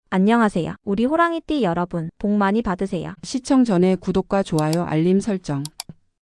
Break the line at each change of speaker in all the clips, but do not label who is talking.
안녕하세요. 우리 호랑이띠 여러분, 복 많이 받으세요.
시청 전에 구독과 좋아요, 알림 설정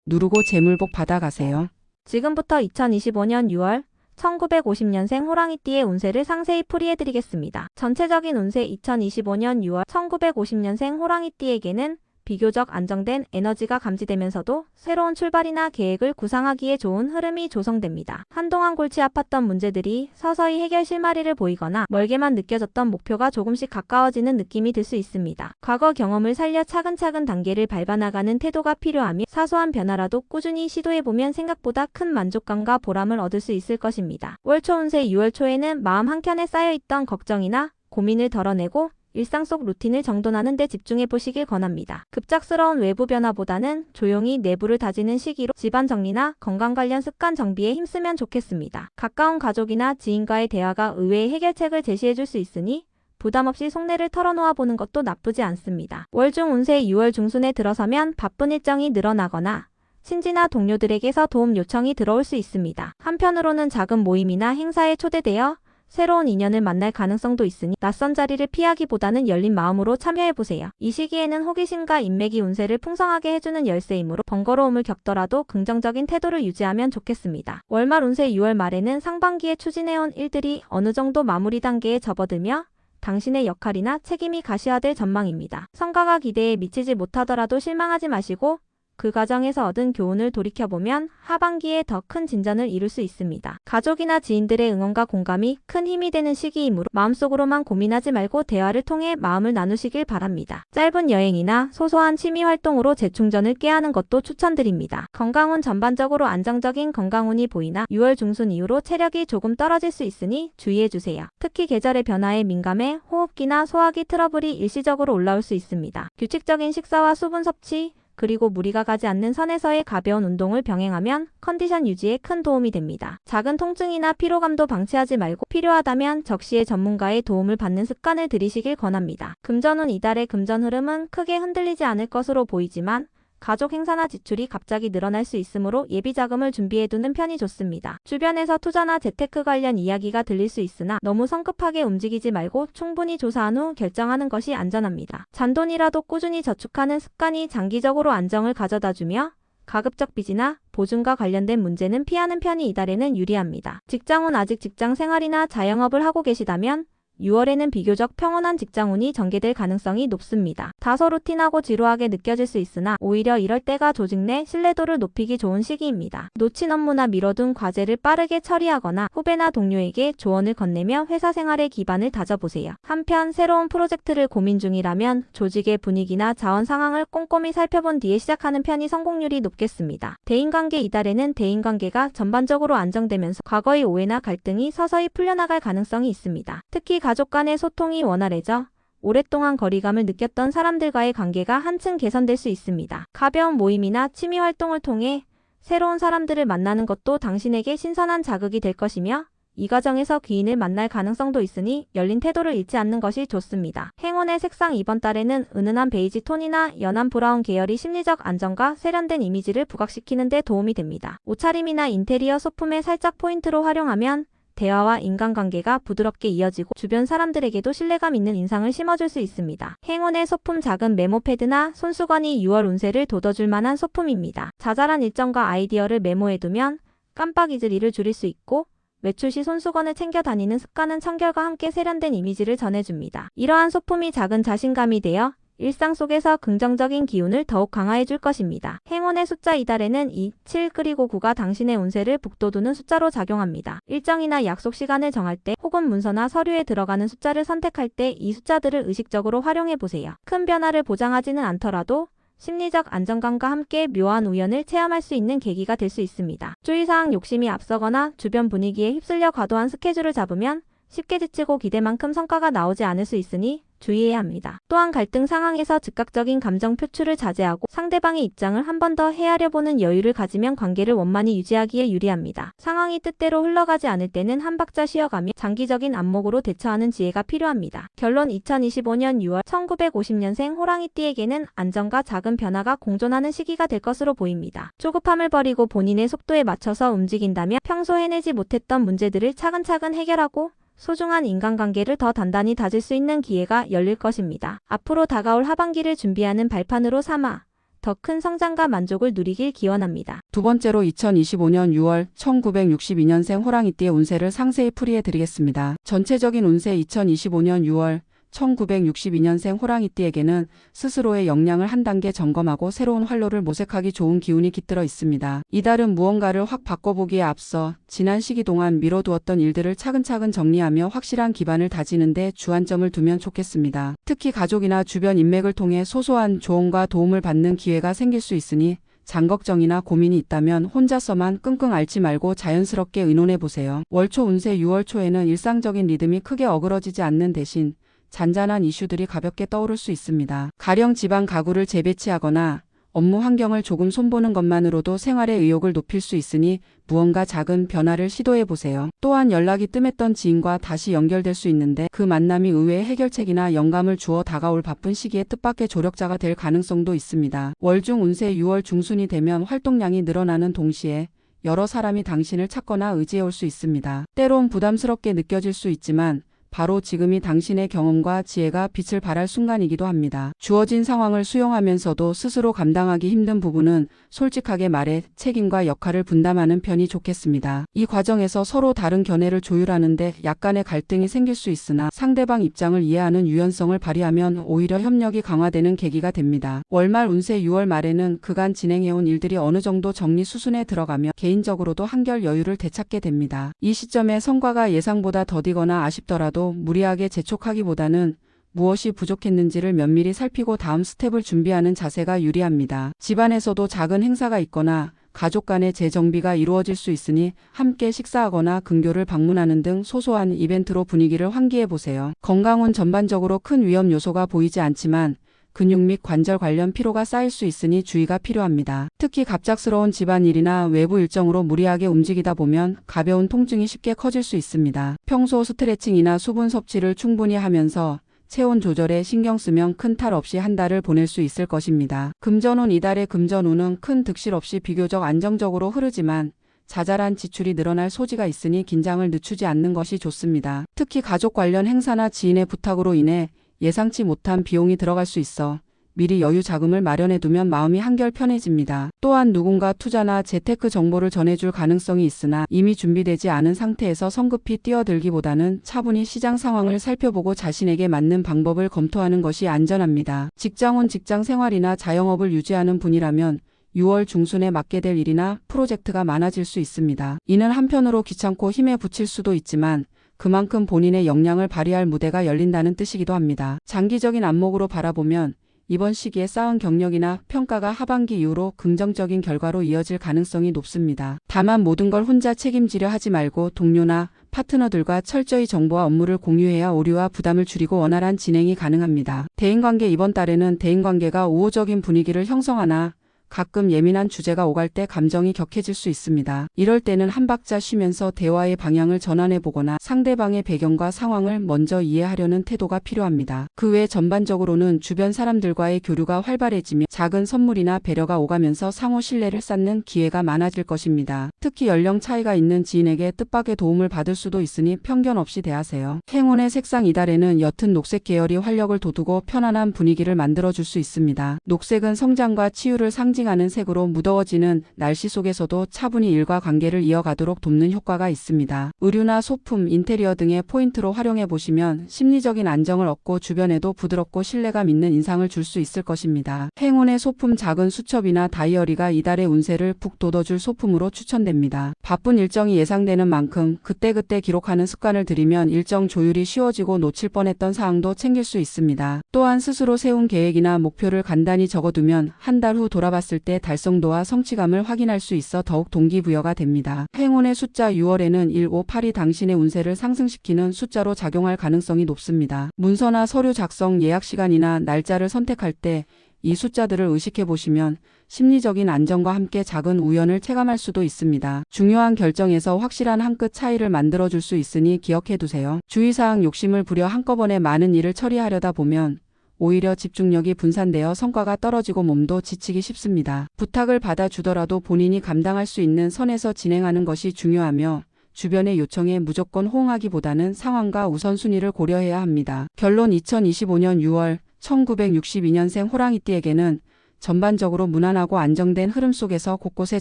누르고 재물복 받아가세요.
지금부터 2025년 6월 1950년생 호랑이띠의 운세를 상세히 풀이해드리겠습니다. 전체적인 운세 2025년 6월 1950년생 호랑이띠에게는 비교적 안정된 에너지가 감지되면서도 새로운 출발이나 계획을 구상하기에 좋은 흐름이 조성됩니다. 한동안 골치 아팠던 문제들이 서서히 해결 실마리를 보이거나 멀게만 느껴졌던 목표가 조금씩 가까워지는 느낌이 들 수 있습니다. 과거 경험을 살려 차근차근 단계를 밟아나가는 태도가 필요하며 사소한 변화라도 꾸준히 시도해보면 생각보다 큰 만족감과 보람을 얻을 수 있을 것입니다. 월초 운세 6월 초에는 마음 한켠에 쌓여있던 걱정이나 고민을 덜어내고 일상 속 루틴을 정돈하는 데 집중해 보시길 권합니다. 급작스러운 외부 변화보다는 조용히 내부를 다지는 시기로 집안 정리나 건강 관련 습관 정비에 힘쓰면 좋겠습니다. 가까운 가족이나 지인과의 대화가 의외의 해결책을 제시해 줄 수 있으니 부담 없이 속내를 털어놓아 보는 것도 나쁘지 않습니다. 월중 운세 6월 중순에 들어서면 바쁜 일정이 늘어나거나 친지나 동료들에게서 도움 요청이 들어올 수 있습니다. 한편으로는 작은 모임이나 행사에 초대되어 새로운 인연을 만날 가능성도 있으니 낯선 자리를 피하기보다는 열린 마음으로 참여해보세요. 이 시기에는 호기심과 인맥이 운세를 풍성하게 해주는 열쇠이므로 번거로움을 겪더라도 긍정적인 태도를 유지하면 좋겠습니다. 월말 운세 6월 말에는 상반기에 추진해온 일들이 어느 정도 마무리 단계에 접어들며 당신의 역할이나 책임이 가시화될 전망입니다. 성과가 기대에 미치지 못하더라도 실망하지 마시고 그 과정에서 얻은 교훈을 돌이켜보면 하반기에 더 큰 진전을 이룰 수 있습니다. 가족이나 지인들의 응원과 공감이 큰 힘이 되는 시기이므로 마음속으로만 고민하지 말고 대화를 통해 마음을 나누시길 바랍니다. 짧은 여행이나 소소한 취미 활동으로 재충전을 꾀하는 것도 추천드립니다. 건강운 전반적으로 안정적인 건강운이 보이나 6월 중순 이후로 체력이 조금 떨어질 수 있으니 주의해주세요. 특히 계절의 변화에 민감해 호흡기나 소화기 트러블이 일시적으로 올라올 수 있습니다. 규칙적인 식사와 수분 섭취, 그리고 무리가 가지 않는 선에서의 가벼운 운동을 병행하면 컨디션 유지에 큰 도움이 됩니다. 작은 통증이나 피로감도 방치하지 말고 필요하다면 적시에 전문가의 도움을 받는 습관을 들이시길 권합니다. 금전운 이달의 금전 흐름은 크게 흔들리지 않을 것으로 보이지만 가족 행사나 지출이 갑자기 늘어날 수 있으므로 예비 자금을 준비해두는 편이 좋습니다. 주변에서 투자나 재테크 관련 이야기가 들릴 수 있으나 너무 성급하게 움직이지 말고 충분히 조사한 후 결정하는 것이 안전합니다. 잔돈이라도 꾸준히 저축하는 습관이 장기적으로 안정을 가져다주며 가급적 빚이나 보증과 관련된 문제는 피하는 편이 이달에는 유리합니다. 직장운 아직 직장 생활이나 자영업을 하고 계시다면 6월에는 비교적 평온한 직장운이 전개될 가능성이 높습니다. 다소 루틴하고 지루하게 느껴질 수 있으나 오히려 이럴 때가 조직 내 신뢰도를 높이기 좋은 시기입니다. 놓친 업무나 미뤄둔 과제를 빠르게 처리하거나 후배나 동료에게 조언을 건네며 회사 생활의 기반을 다져보세요. 한편 새로운 프로젝트를 고민 중이라면 조직의 분위기나 자원 상황을 꼼꼼히 살펴본 뒤에 시작하는 편이 성공률이 높겠습니다. 대인관계 이달에는 대인관계가 전반적으로 안정되면서 과거의 오해나 갈등이 서서히 풀려나갈 가능성이 있습니다. 특히 가족 간의 소통이 원활해져 오랫동안 거리감을 느꼈던 사람들과의 관계가 한층 개선될 수 있습니다. 가벼운 모임이나 취미 활동을 통해 새로운 사람들을 만나는 것도 당신에게 신선한 자극이 될 것이며 이 과정에서 귀인을 만날 가능성도 있으니 열린 태도를 잃지 않는 것이 좋습니다. 행운의 색상 이번 달에는 은은한 베이지 톤이나 연한 브라운 계열이 심리적 안정과 세련된 이미지를 부각시키는 데 도움이 됩니다. 옷차림이나 인테리어 소품에 살짝 포인트로 활용하면 대화와 인간관계가 부드럽게 이어지고 주변 사람들에게도 신뢰감 있는 인상을 심어줄 수 있습니다. 행운의 소품 작은 메모 패드나 손수건이 6월 운세를 돋워줄 만한 소품입니다. 자잘한 일정과 아이디어를 메모해두면 깜빡 잊을 일을 줄일 수 있고 외출 시 손수건을 챙겨 다니는 습관은 청결과 함께 세련된 이미지를 전해줍니다. 이러한 소품이 작은 자신감이 되어 일상 속에서 긍정적인 기운을 더욱 강화해 줄 것입니다. 행운의 숫자 이달에는 2, 7 그리고 9가 당신의 운세를 북돋우는 숫자로 작용합니다. 일정이나 약속 시간을 정할 때 혹은 문서나 서류에 들어가는 숫자를 선택할 때 이 숫자들을 의식적으로 활용해 보세요. 큰 변화를 보장하지는 않더라도 심리적 안정감과 함께 묘한 우연을 체험할 수 있는 계기가 될 수 있습니다. 주의사항 욕심이 앞서거나 주변 분위기에 휩쓸려 과도한 스케줄을 잡으면 쉽게 지치고 기대만큼 성과가 나오지 않을 수 있으니 주의해야 합니다. 또한 갈등 상황에서 즉각적인 감정 표출을 자제하고 상대방의 입장을 한 번 더 헤아려보는 여유를 가지면 관계를 원만히 유지하기에 유리합니다. 상황이 뜻대로 흘러가지 않을 때는 한 박자 쉬어가며 장기적인 안목으로 대처하는 지혜가 필요합니다. 결론 2025년 6월 1950년생 호랑이띠에게는 안정과 작은 변화가 공존하는 시기가 될 것으로 보입니다. 조급함을 버리고 본인의 속도에 맞춰서 움직인다면 평소 해내지 못했던 문제들을 차근차근 해결하고 소중한 인간관계를 더 단단히 다질 수 있는 기회가 열릴 것입니다. 앞으로 다가올 하반기를 준비하는 발판으로 삼아 더 큰 성장과 만족을 누리길 기원합니다.
두 번째로 2025년 6월 1962년생 호랑이띠의 운세를 상세히 풀이해 드리겠습니다. 전체적인 운세 2025년 6월 1962년생 호랑이띠에게는 스스로의 역량을 한 단계 점검하고 새로운 활로를 모색하기 좋은 기운이 깃들어 있습니다. 이달은 무언가를 확 바꿔보기에 앞서 지난 시기 동안 미뤄두었던 일들을 차근차근 정리하며 확실한 기반을 다지는 데 주안점을 두면 좋겠습니다. 특히 가족이나 주변 인맥을 통해 소소한 조언과 도움을 받는 기회가 생길 수 있으니 장걱정이나 고민이 있다면 혼자서만 끙끙 앓지 말고 자연스럽게 의논해보세요. 월초 운세 6월 초에는 일상적인 리듬이 크게 어그러지지 않는 대신 잔잔한 이슈들이 가볍게 떠오를 수 있습니다. 가령 집안 가구를 재배치하거나 업무 환경을 조금 손보는 것만으로도 생활의 의욕을 높일 수 있으니 무언가 작은 변화를 시도해보세요. 또한 연락이 뜸했던 지인과 다시 연결될 수 있는데 그 만남이 의외의 해결책이나 영감을 주어 다가올 바쁜 시기에 뜻밖의 조력자가 될 가능성도 있습니다. 월중 운세 6월 중순이 되면 활동량이 늘어나는 동시에 여러 사람이 당신을 찾거나 의지해올 수 있습니다. 때론 부담스럽게 느껴질 수 있지만 바로 지금이 당신의 경험과 지혜가 빛을 발할 순간이기도 합니다. 주어진 상황을 수용하면서도 스스로 감당하기 힘든 부분은 솔직하게 말해 책임과 역할을 분담하는 편이 좋겠습니다. 이 과정에서 서로 다른 견해를 조율하는데 약간의 갈등이 생길 수 있으나 상대방 입장을 이해하는 유연성을 발휘하면 오히려 협력이 강화되는 계기가 됩니다. 월말 운세 6월 말에는 그간 진행해온 일들이 어느 정도 정리 수순에 들어가며 개인적으로도 한결 여유를 되찾게 됩니다. 이 시점에 성과가 예상보다 더디거나 아쉽더라도 무리하게 재촉하기보다는 무엇이 부족했는지를 면밀히 살피고 다음 스텝을 준비하는 자세가 유리합니다. 집안에서도 작은 행사가 있거나 가족 간의 재정비가 이루어질 수 있으니 함께 식사하거나 근교를 방문하는 등 소소한 이벤트로 분위기를 환기해보세요. 건강은 전반적으로 큰 위험 요소가 보이지 않지만 근육 및 관절 관련 피로가 쌓일 수 있으니 주의가 필요합니다. 특히 갑작스러운 집안일이나 외부 일정으로 무리하게 움직이다 보면 가벼운 통증이 쉽게 커질 수 있습니다. 평소 스트레칭이나 수분 섭취를 충분히 하면서 체온 조절에 신경 쓰면 큰 탈 없이 한 달을 보낼 수 있을 것입니다. 금전운 이달의 금전운은 큰 득실 없이 비교적 안정적으로 흐르지만 자잘한 지출이 늘어날 소지가 있으니 긴장을 늦추지 않는 것이 좋습니다. 특히 가족 관련 행사나 지인의 부탁으로 인해 예상치 못한 비용이 들어갈 수 있어 미리 여유 자금을 마련해두면 마음이 한결 편해집니다. 또한 누군가 투자나 재테크 정보를 전해줄 가능성이 있으나 이미 준비되지 않은 상태에서 성급히 뛰어들기보다는 차분히 시장 상황을 살펴보고 자신에게 맞는 방법을 검토하는 것이 안전합니다. 직장운 직장 생활이나 자영업을 유지하는 분이라면 6월 중순에 맡게 될 일이나 프로젝트가 많아질 수 있습니다. 이는 한편으로 귀찮고 힘에 부칠 수도 있지만 그만큼 본인의 역량을 발휘할 무대가 열린다는 뜻이기도 합니다. 장기적인 안목으로 바라보면 이번 시기에 쌓은 경력이나 평가가 하반기 이후로 긍정적인 결과로 이어질 가능성이 높습니다. 다만 모든 걸 혼자 책임지려 하지 말고 동료나 파트너들과 철저히 정보와 업무를 공유해야 오류와 부담을 줄이고 원활한 진행이 가능합니다. 대인관계 이번 달에는 대인관계가 우호적인 분위기를 형성하나 가끔 예민한 주제가 오갈 때 감정이 격해질 수 있습니다. 이럴 때는 한 박자 쉬면서 대화의 방향을 전환해보거나 상대방의 배경과 상황을 먼저 이해하려는 태도가 필요합니다. 그 외 전반적으로는 주변 사람들과의 교류가 활발해지며 작은 선물이나 배려가 오가면서 상호 신뢰를 쌓는 기회가 많아질 것입니다. 특히 연령 차이가 있는 지인에게 뜻밖의 도움을 받을 수도 있으니 편견 없이 대하세요. 행운의 색상 이달에는 옅은 녹색 계열이 활력을 돋우고 편안한 분위기를 만들어줄 수 있습니다. 녹색은 성장과 치유를 상징하는 색으로 무더워지는 날씨 속에서도 차분히 일과 관계를 이어가도록 돕는 효과가 있습니다. 의류나 소품, 인테리어 등의 포인트로 활용해 보시면 심리적인 안정을 얻고 주변에도 부드럽고 신뢰감 있는 인상을 줄 수 있을 것입니다. 행운의 소품 작은 수첩이나 다이어리가 이달의 운세를 푹 돋워줄 소품으로 추천됩니다. 바쁜 일정이 예상되는 만큼 그때그때 기록하는 습관을 들이면 일정 조율이 쉬워지고 놓칠 뻔했던 사항도 챙길 수 있습니다. 또한 스스로 세운 계획이나 목표를 간단히 적어두면 한 달 후 돌아봤을 때 달성도와 성취감을 확인할 수 있어 더욱 동기부여가 됩니다. 행운의 숫자 6월에는 1, 5, 8이 당신의 운세를 상승시키는 숫자로 작용할 가능성이 높습니다. 문서나 서류 작성, 예약 시간이나 날짜를 선택할 때 이 숫자들을 의식해 보시면 심리적인 안정과 함께 작은 우연을 체감할 수도 있습니다. 중요한 결정에서 확실한 한 끗 차이를 만들어줄 수 있으니 기억해 두세요. 주의사항 욕심을 부려 한꺼번에 많은 일을 처리하려다 보면 오히려 집중력이 분산되어 성과가 떨어지고 몸도 지치기 쉽습니다. 부탁을 받아주더라도 본인이 감당할 수 있는 선에서 진행하는 것이 중요하며 주변의 요청에 무조건 호응하기보다는 상황과 우선순위를 고려해야 합니다. 결론 2025년 6월 1962년생 호랑이띠에게는 전반적으로 무난하고 안정된 흐름 속에서 곳곳에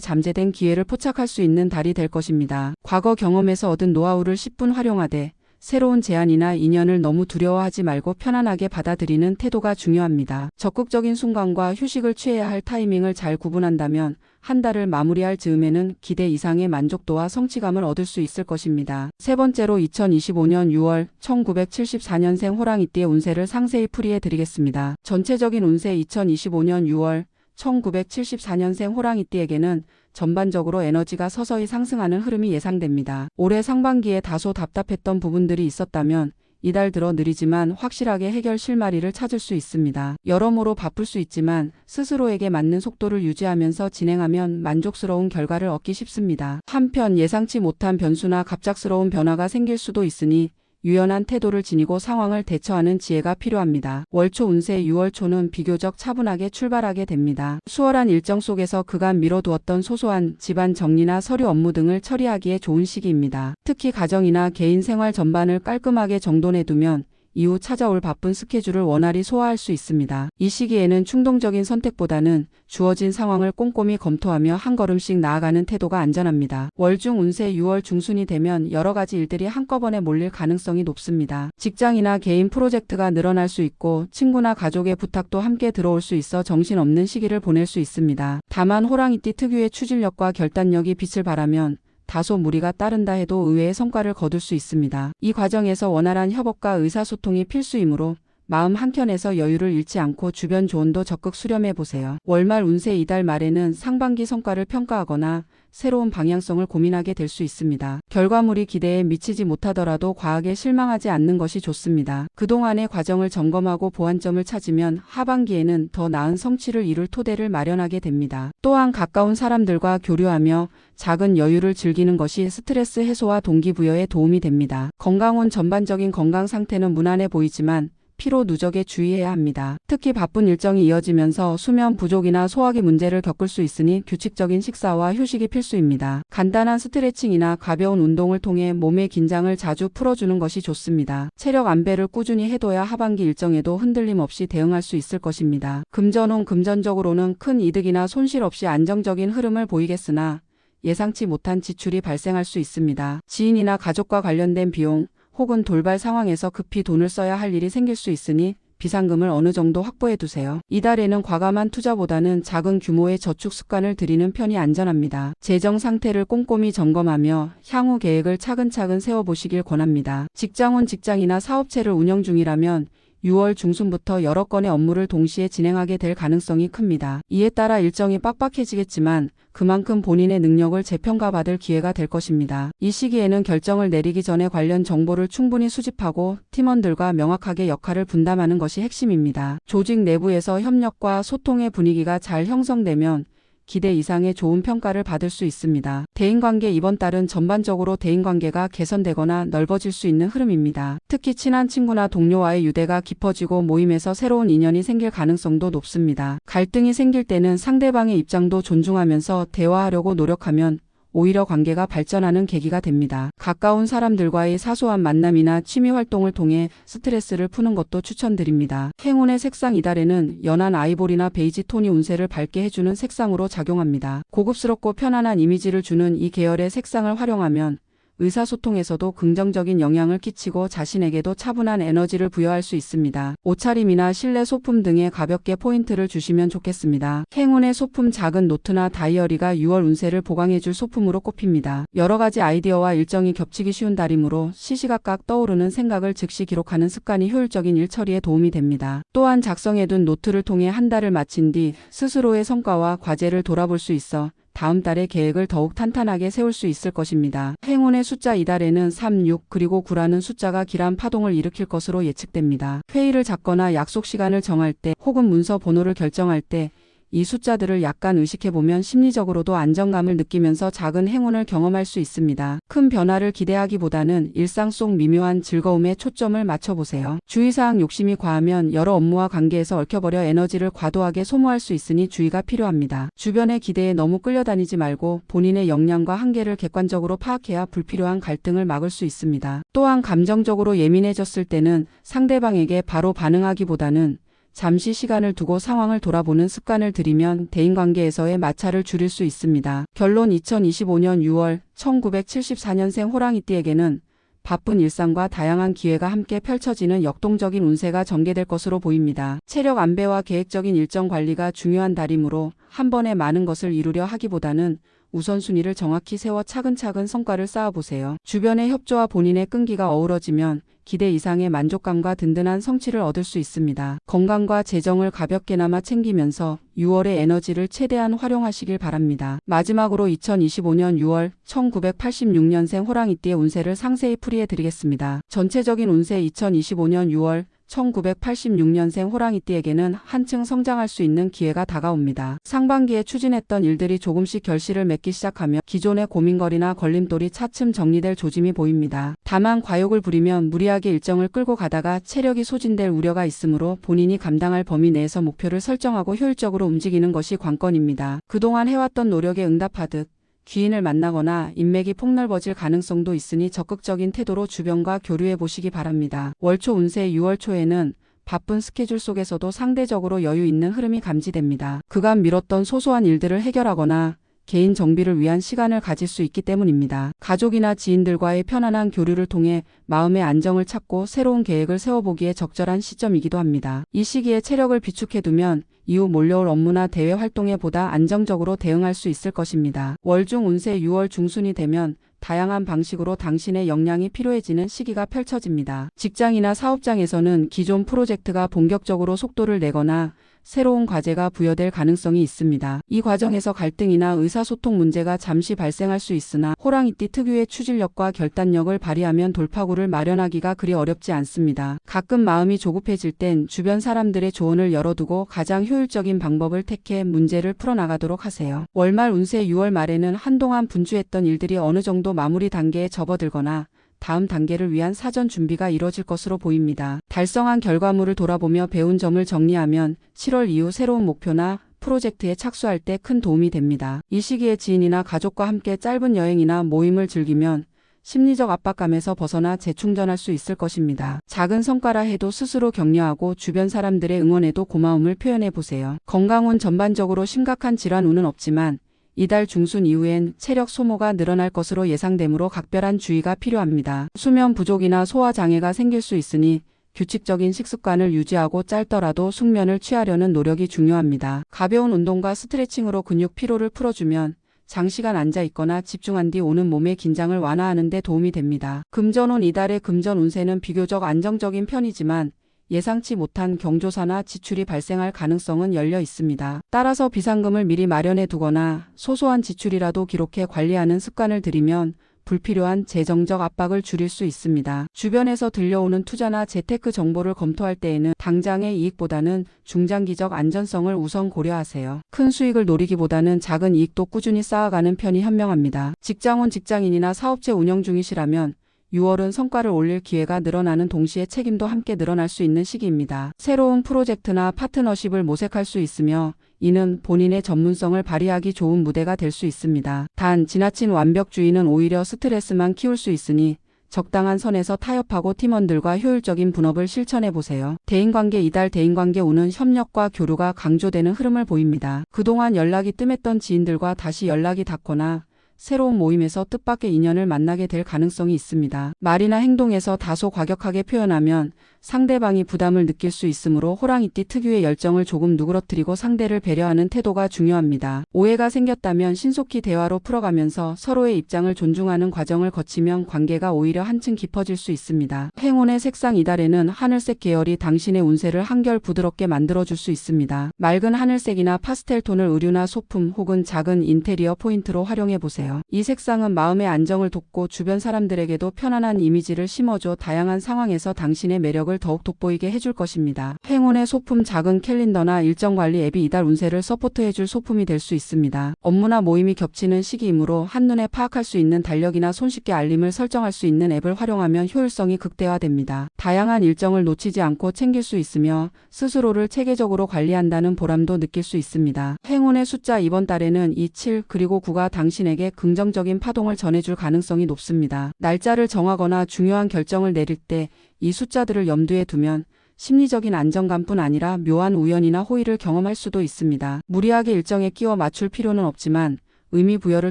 잠재된 기회를 포착할 수 있는 달이 될 것입니다. 과거 경험에서 얻은 노하우를 10분 활용하되 새로운 제안이나 인연을 너무 두려워하지 말고 편안하게 받아들이는 태도가 중요합니다. 적극적인 순간과 휴식을 취해야 할 타이밍을 잘 구분한다면 한 달을 마무리할 즈음에는 기대 이상의 만족도와 성취감을 얻을 수 있을 것입니다. 세 번째로 2025년 6월 1974년생 호랑이띠의 운세를 상세히 풀이해 드리겠습니다. 전체적인 운세 2025년 6월 1974년생 호랑이띠에게는 전반적으로 에너지가 서서히 상승하는 흐름이 예상됩니다. 올해 상반기에 다소 답답했던 부분들이 있었다면 이달 들어 느리지만 확실하게 해결 실마리를 찾을 수 있습니다. 여러모로 바쁠 수 있지만 스스로에게 맞는 속도를 유지하면서 진행하면 만족스러운 결과를 얻기 쉽습니다. 한편 예상치 못한 변수나 갑작스러운 변화가 생길 수도 있으니 유연한 태도를 지니고 상황을 대처하는 지혜가 필요합니다. 월초 운세 6월 초는 비교적 차분하게 출발하게 됩니다. 수월한 일정 속에서 그간 미뤄두었던 소소한 집안 정리나 서류 업무 등을 처리하기에 좋은 시기입니다. 특히 가정이나 개인 생활 전반을 깔끔하게 정돈해두면 이후 찾아올 바쁜 스케줄을 원활히 소화할 수 있습니다. 이 시기에는 충동적인 선택보다는 주어진 상황을 꼼꼼히 검토하며 한 걸음씩 나아가는 태도가 안전합니다. 월중 운세 6월 중순이 되면 여러 가지 일들이 한꺼번에 몰릴 가능성이 높습니다. 직장이나 개인 프로젝트가 늘어날 수 있고 친구나 가족의 부탁도 함께 들어올 수 있어 정신없는 시기를 보낼 수 있습니다. 다만 호랑이띠 특유의 추진력과 결단력이 빛을 발하면 다소 무리가 따른다 해도 의외의 성과를 거둘 수 있습니다. 이 과정에서 원활한 협업과 의사소통이 필수이므로 마음 한켠에서 여유를 잃지 않고 주변 조언도 적극 수렴해 보세요. 월말 운세 이달 말에는 상반기 성과를 평가하거나 새로운 방향성을 고민하게 될 수 있습니다. 결과물이 기대에 미치지 못하더라도 과하게 실망하지 않는 것이 좋습니다. 그동안의 과정을 점검하고 보완점을 찾으면 하반기에는 더 나은 성취를 이룰 토대를 마련하게 됩니다. 또한 가까운 사람들과 교류하며 작은 여유를 즐기는 것이 스트레스 해소와 동기부여에 도움이 됩니다. 건강운 전반적인 건강 상태는 무난해 보이지만 피로 누적에 주의해야 합니다. 특히 바쁜 일정이 이어지면서 수면 부족이나 소화기 문제를 겪을 수 있으니 규칙적인 식사와 휴식이 필수입니다. 간단한 스트레칭이나 가벼운 운동을 통해 몸의 긴장을 자주 풀어주는 것이 좋습니다. 체력 안배를 꾸준히 해둬야 하반기 일정에도 흔들림 없이 대응할 수 있을 것입니다. 금전운 금전적으로는 큰 이득이나 손실 없이 안정적인 흐름을 보이겠으나 예상치 못한 지출이 발생할 수 있습니다. 지인이나 가족과 관련된 비용, 혹은 돌발 상황에서 급히 돈을 써야 할 일이 생길 수 있으니 비상금을 어느 정도 확보해 두세요. 이달에는 과감한 투자보다는 작은 규모의 저축 습관을 들이는 편이 안전합니다. 재정 상태를 꼼꼼히 점검하며 향후 계획을 차근차근 세워보시길 권합니다. 직장운 직장이나 사업체를 운영 중이라면 6월 중순부터 여러 건의 업무를 동시에 진행하게 될 가능성이 큽니다. 이에 따라 일정이 빡빡해지겠지만 그만큼 본인의 능력을 재평가받을 기회가 될 것입니다. 이 시기에는 결정을 내리기 전에 관련 정보를 충분히 수집하고 팀원들과 명확하게 역할을 분담하는 것이 핵심입니다. 조직 내부에서 협력과 소통의 분위기가 잘 형성되면 기대 이상의 좋은 평가를 받을 수 있습니다. 대인관계 이번 달은 전반적으로 대인관계가 개선되거나 넓어질 수 있는 흐름입니다. 특히 친한 친구나 동료와의 유대가 깊어지고 모임에서 새로운 인연이 생길 가능성도 높습니다. 갈등이 생길 때는 상대방의 입장도 존중하면서 대화하려고 노력하면 오히려 관계가 발전하는 계기가 됩니다. 가까운 사람들과의 사소한 만남이나 취미 활동을 통해 스트레스를 푸는 것도 추천드립니다. 행운의 색상 이달에는 연한 아이보리나 베이지 톤이 운세를 밝게 해주는 색상으로 작용합니다. 고급스럽고 편안한 이미지를 주는 이 계열의 색상을 활용하면 의사소통에서도 긍정적인 영향을 끼치고 자신에게도 차분한 에너지를 부여할 수 있습니다. 옷차림이나 실내 소품 등에 가볍게 포인트를 주시면 좋겠습니다. 행운의 소품 작은 노트나 다이어리가 6월 운세를 보강해줄 소품으로 꼽힙니다. 여러 가지 아이디어와 일정이 겹치기 쉬운 달이므로 시시각각 떠오르는 생각을 즉시 기록하는 습관이 효율적인 일 처리에 도움이 됩니다. 또한 작성해둔 노트를 통해 한 달을 마친 뒤 스스로의 성과와 과제를 돌아볼 수 있어 다음 달의 계획을 더욱 탄탄하게 세울 수 있을 것입니다. 행운의 숫자 이달에는 3, 6 그리고 9라는 숫자가 길한 파동을 일으킬 것으로 예측됩니다. 회의를 잡거나 약속 시간을 정할 때 혹은 문서 번호를 결정할 때 이 숫자들을 약간 의식해보면 심리적으로도 안정감을 느끼면서 작은 행운을 경험할 수 있습니다. 큰 변화를 기대하기보다는 일상 속 미묘한 즐거움에 초점을 맞춰보세요. 주의사항 욕심이 과하면 여러 업무와 관계에서 얽혀버려 에너지를 과도하게 소모할 수 있으니 주의가 필요합니다. 주변의 기대에 너무 끌려다니지 말고 본인의 역량과 한계를 객관적으로 파악해야 불필요한 갈등을 막을 수 있습니다. 또한 감정적으로 예민해졌을 때는 상대방에게 바로 반응하기보다는 잠시 시간을 두고 상황을 돌아보는 습관을 들이면 대인관계에서의 마찰을 줄일 수 있습니다. 결론 2025년 6월 1974년생 호랑이띠에게는 바쁜 일상과 다양한 기회가 함께 펼쳐지는 역동적인 운세가 전개될 것으로 보입니다. 체력 안배와 계획적인 일정 관리가 중요한 달이므로 한 번에 많은 것을 이루려 하기보다는 우선순위를 정확히 세워 차근차근 성과를 쌓아보세요. 주변의 협조와 본인의 끈기가 어우러지면 기대 이상의 만족감과 든든한 성취를 얻을 수 있습니다. 건강과 재정을 가볍게나마 챙기면서 6월의 에너지를 최대한 활용하시길 바랍니다. 마지막으로 2025년 6월 1986년생 호랑이띠의 운세를 상세히 풀이해드리겠습니다. 전체적인 운세 2025년 6월 1986년생 호랑이띠에게는 한층 성장할 수 있는 기회가 다가옵니다. 상반기에 추진했던 일들이 조금씩 결실을 맺기 시작하며 기존의 고민거리나 걸림돌이 차츰 정리될 조짐이 보입니다. 다만 과욕을 부리면 무리하게 일정을 끌고 가다가 체력이 소진될 우려가 있으므로 본인이 감당할 범위 내에서 목표를 설정하고 효율적으로 움직이는 것이 관건입니다. 그동안 해왔던 노력에 응답하듯 귀인을 만나거나 인맥이 폭넓어질 가능성도 있으니 적극적인 태도로 주변과 교류해 보시기 바랍니다. 월초 운세 6월 초에는 바쁜 스케줄 속에서도 상대적으로 여유 있는 흐름이 감지됩니다. 그간 미뤘던 소소한 일들을 해결하거나 개인 정비를 위한 시간을 가질 수 있기 때문입니다. 가족이나 지인들과의 편안한 교류를 통해 마음의 안정을 찾고 새로운 계획을 세워보기에 적절한 시점이기도 합니다. 이 시기에 체력을 비축해두면 이후 몰려올 업무나 대외 활동에 보다 안정적으로 대응할 수 있을 것입니다. 월중 운세 6월 중순이 되면 다양한 방식으로 당신의 역량이 필요해지는 시기가 펼쳐집니다. 직장이나 사업장에서는 기존 프로젝트가 본격적으로 속도를 내거나 새로운 과제가 부여될 가능성이 있습니다. 이 과정에서 갈등이나 의사소통 문제가 잠시 발생할 수 있으나 호랑이띠 특유의 추진력과 결단력을 발휘하면 돌파구를 마련하기가 그리 어렵지 않습니다. 가끔 마음이 조급해질 땐 주변 사람들의 조언을 열어두고 가장 효율적인 방법을 택해 문제를 풀어나가도록 하세요. 월말 운세 6월 말에는 한동안 분주했던 일들이 어느 정도 마무리 단계에 접어들거나 다음 단계를 위한 사전 준비가 이뤄질 것으로 보입니다. 달성한 결과물을 돌아보며 배운 점을 정리하면 7월 이후 새로운 목표나 프로젝트에 착수할 때 큰 도움이 됩니다. 이 시기에 지인이나 가족과 함께 짧은 여행이나 모임을 즐기면 심리적 압박감에서 벗어나 재충전할 수 있을 것입니다. 작은 성과라 해도 스스로 격려하고 주변 사람들의 응원에도 고마움을 표현해 보세요. 건강운 전반적으로 심각한 질환운은 없지만 이달 중순 이후엔 체력 소모가 늘어날 것으로 예상되므로 각별한 주의가 필요합니다. 수면 부족이나 소화 장애가 생길 수 있으니 규칙적인 식습관을 유지하고 짧더라도 숙면을 취하려는 노력이 중요합니다. 가벼운 운동과 스트레칭으로 근육 피로를 풀어주면 장시간 앉아 있거나 집중한 뒤 오는 몸의 긴장을 완화하는 데 도움이 됩니다. 금전운 이달의 금전 운세는 비교적 안정적인 편이지만 예상치 못한 경조사나 지출이 발생할 가능성은 열려 있습니다. 따라서 비상금을 미리 마련해 두거나 소소한 지출이라도 기록해 관리하는 습관을 들이면 불필요한 재정적 압박을 줄일 수 있습니다. 주변에서 들려오는 투자나 재테크 정보를 검토할 때에는 당장의 이익보다는 중장기적 안전성을 우선 고려하세요. 큰 수익을 노리기보다는 작은 이익도 꾸준히 쌓아가는 편이 현명합니다. 직장원 직장인이나 사업체 운영 중이시라면 6월은 성과를 올릴 기회가 늘어나는 동시에 책임도 함께 늘어날 수 있는 시기입니다. 새로운 프로젝트나 파트너십을 모색할 수 있으며 이는 본인의 전문성을 발휘하기 좋은 무대가 될 수 있습니다. 단 지나친 완벽주의는 오히려 스트레스만 키울 수 있으니 적당한 선에서 타협하고 팀원들과 효율적인 분업을 실천해 보세요. 대인관계 이달 대인관계 운은 협력과 교류가 강조되는 흐름을 보입니다. 그동안 연락이 뜸했던 지인들과 다시 연락이 닿거나 새로운 모임에서 뜻밖의 인연을 만나게 될 가능성이 있습니다. 말이나 행동에서 다소 과격하게 표현하면 상대방이 부담을 느낄 수 있으므로 호랑이띠 특유의 열정을 조금 누그러뜨리고 상대를 배려하는 태도가 중요합니다. 오해가 생겼다면 신속히 대화로 풀어가면서 서로의 입장을 존중하는 과정을 거치면 관계가 오히려 한층 깊어질 수 있습니다. 행운의 색상 이달에는 하늘색 계열이 당신의 운세를 한결 부드럽게 만들어줄 수 있습니다. 맑은 하늘색이나 파스텔 톤을 의류나 소품 혹은 작은 인테리어 포인트로 활용해보세요. 이 색상은 마음의 안정을 돋고 주변 사람들에게도 편안한 이미지를 심어줘 다양한 상황에서 당신의 매력을 경쟁력을 더욱 돋보이게 해줄 것입니다. 행운의 소품 작은 캘린더나 일정 관리 앱이 이달 운세를 서포트해줄 소품이 될 수 있습니다. 업무나 모임이 겹치는 시기이므로 한눈에 파악할 수 있는 달력이나 손쉽게 알림을 설정할 수 있는 앱을 활용하면 효율성이 극대화됩니다. 다양한 일정을 놓치지 않고 챙길 수 있으며 스스로를 체계적으로 관리한다는 보람도 느낄 수 있습니다. 행운의 숫자 이번 달에는 2, 7, 그리고 9가 당신에게 긍정적인 파동을 전해줄 가능성이 높습니다. 날짜를 정하거나 중요한 결정을 내릴 때 이 숫자들을 염두에 두면 심리적인 안정감뿐 아니라 묘한 우연이나 호의를 경험할 수도 있습니다. 무리하게 일정에 끼워 맞출 필요는 없지만 의미 부여를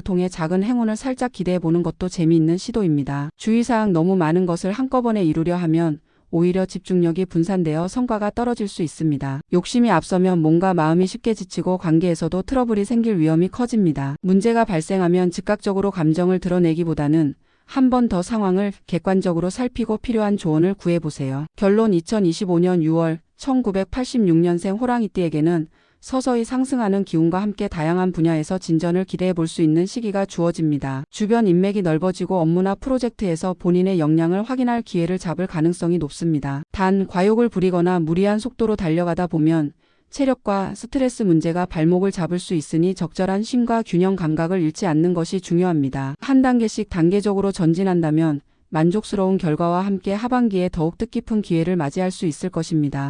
통해 작은 행운을 살짝 기대해 보는 것도 재미있는 시도입니다. 주의사항 너무 많은 것을 한꺼번에 이루려 하면 오히려 집중력이 분산되어 성과가 떨어질 수 있습니다. 욕심이 앞서면 몸과 마음이 쉽게 지치고 관계에서도 트러블이 생길 위험이 커집니다. 문제가 발생하면 즉각적으로 감정을 드러내기보다는 한 번 더 상황을 객관적으로 살피고 필요한 조언을 구해보세요. 결론 2025년 6월 1986년생 호랑이띠에게는 서서히 상승하는 기운과 함께 다양한 분야에서 진전을 기대해 볼 수 있는 시기가 주어집니다. 주변 인맥이 넓어지고 업무나 프로젝트에서 본인의 역량을 확인할 기회를 잡을 가능성이 높습니다. 단, 과욕을 부리거나 무리한 속도로 달려가다 보면 체력과 스트레스 문제가 발목을 잡을 수 있으니 적절한 쉼과 균형 감각을 잃지 않는 것이 중요합니다. 한 단계씩 단계적으로 전진한다면 만족스러운 결과와 함께 하반기에 더욱 뜻깊은 기회를 맞이할 수 있을 것입니다.